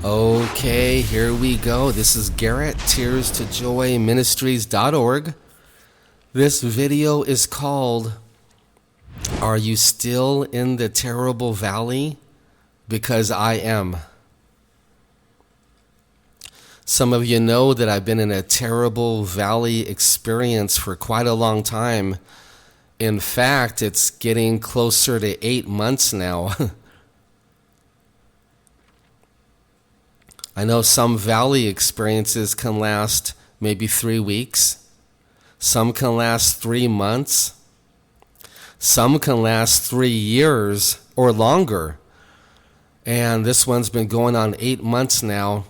Okay, here we go. This is Garrett, Tears to Joy Ministries.org. This video is called, Are You Still in the Terrible Valley? Because I am. Some of you know that I've been in a terrible valley experience for quite a long time. In fact, it's getting closer to 8 months now. I know some valley experiences can last maybe 3 weeks. Some can last 3 months. Some can last 3 years or longer. And this one's been going on 8 months now.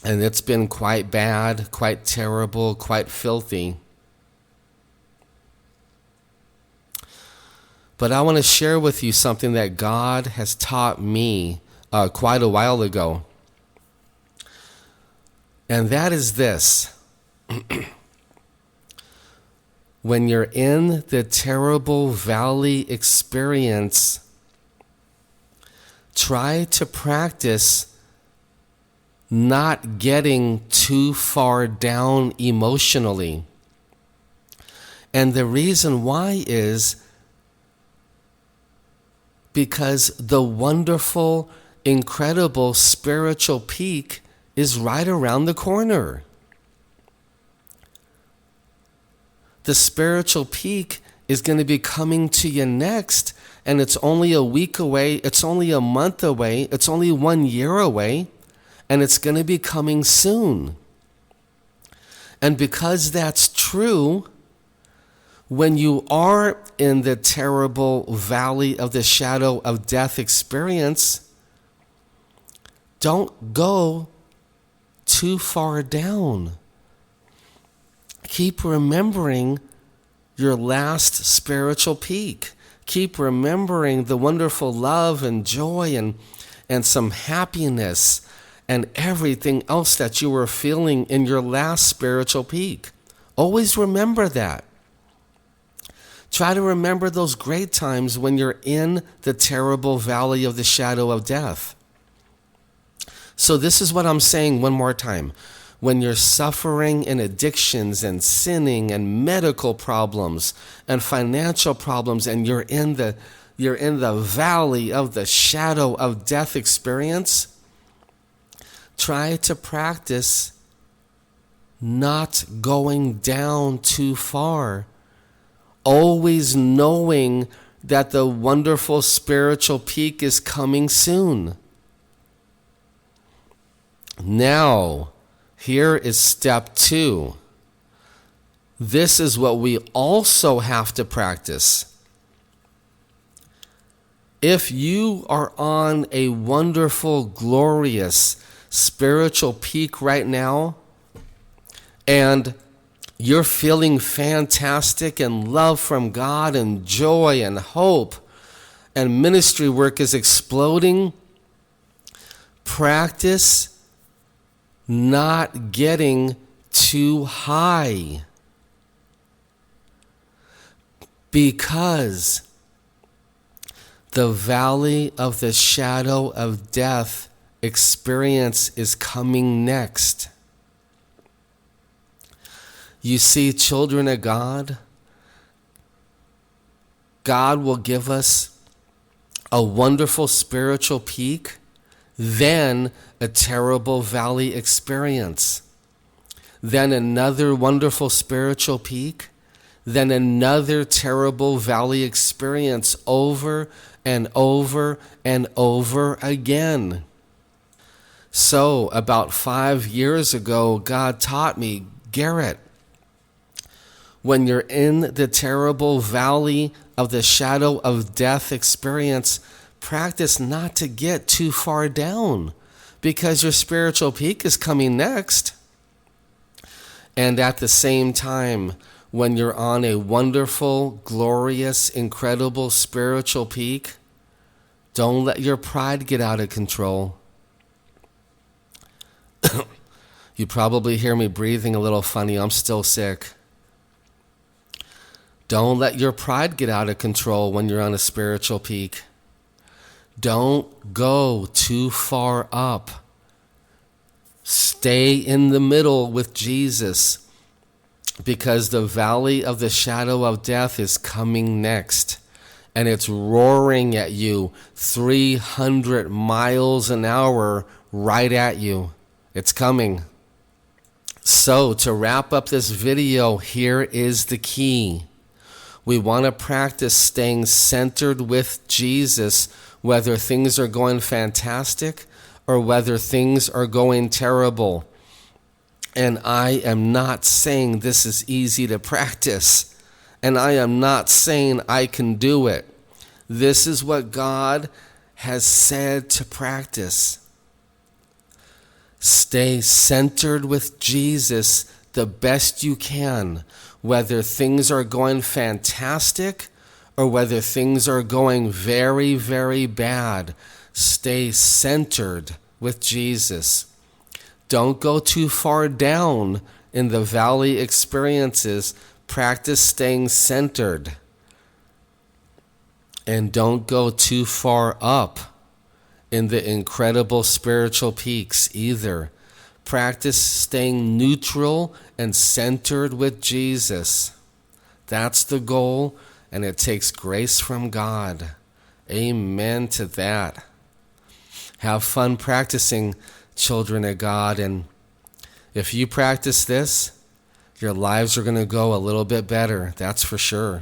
And it's been quite bad, quite terrible, quite filthy. But I want to share with you something that God has taught me quite a while ago. And that is this. When you're in the terrible valley experience, try to practice not getting too far down emotionally. And the reason why is because the wonderful, incredible spiritual peak is right around the corner. The spiritual peak is going to be coming to you next, and it's only a week away, it's only a month away, it's only 1 year away, and it's going to be coming soon. And because that's true, when you are in the terrible valley of the shadow of death experience, don't go too far down. Keep remembering your last spiritual peak. Keep remembering the wonderful love and joy and some happiness and everything else that you were feeling in your last spiritual peak. Always remember that. Try to remember those great times when you're in the terrible valley of the shadow of death. So this is what I'm saying one more time. When you're suffering in addictions and sinning and medical problems and financial problems and you're in the valley of the shadow of death experience, try to practice not going down too far. Always knowing that the wonderful spiritual peak is coming soon. Now, here is step 2. This is what we also have to practice. If you are on a wonderful, glorious spiritual peak right now, and you're feeling fantastic and love from God and joy and hope, and ministry work is exploding, practice not getting too high, because the valley of the shadow of death experience is coming next. You see, children of God, God will give us a wonderful spiritual peak, then a terrible valley experience, then another wonderful spiritual peak, then another terrible valley experience over and over and over again. So about 5 years ago, God taught me, Garrett, when you're in the terrible valley of the shadow of death experience, practice not to get too far down, because your spiritual peak is coming next. And at the same time, when you're on a wonderful, glorious, incredible spiritual peak, don't let your pride get out of control. You probably hear me breathing a little funny. I'm still sick. Don't let your pride get out of control when you're on a spiritual peak. Don't go too far up. Stay in the middle with Jesus, because the valley of the shadow of death is coming next. And it's roaring at you 300 miles an hour right at you. It's coming. So to wrap up this video, here is the key. We want to practice staying centered with Jesus, whether things are going fantastic or whether things are going terrible. And I am not saying this is easy to practice. And I am not saying I can do it. This is what God has said to practice. Stay centered with Jesus the best you can, whether things are going fantastic or whether things are going very, very bad. Stay centered with Jesus. Don't go too far down in the valley experiences. Practice staying centered. And don't go too far up in the incredible spiritual peaks either. Practice staying neutral and centered with Jesus. That's the goal, and it takes grace from God. Amen to that. Have fun practicing, children of God, and if you practice this, your lives are going to go a little bit better, that's for sure.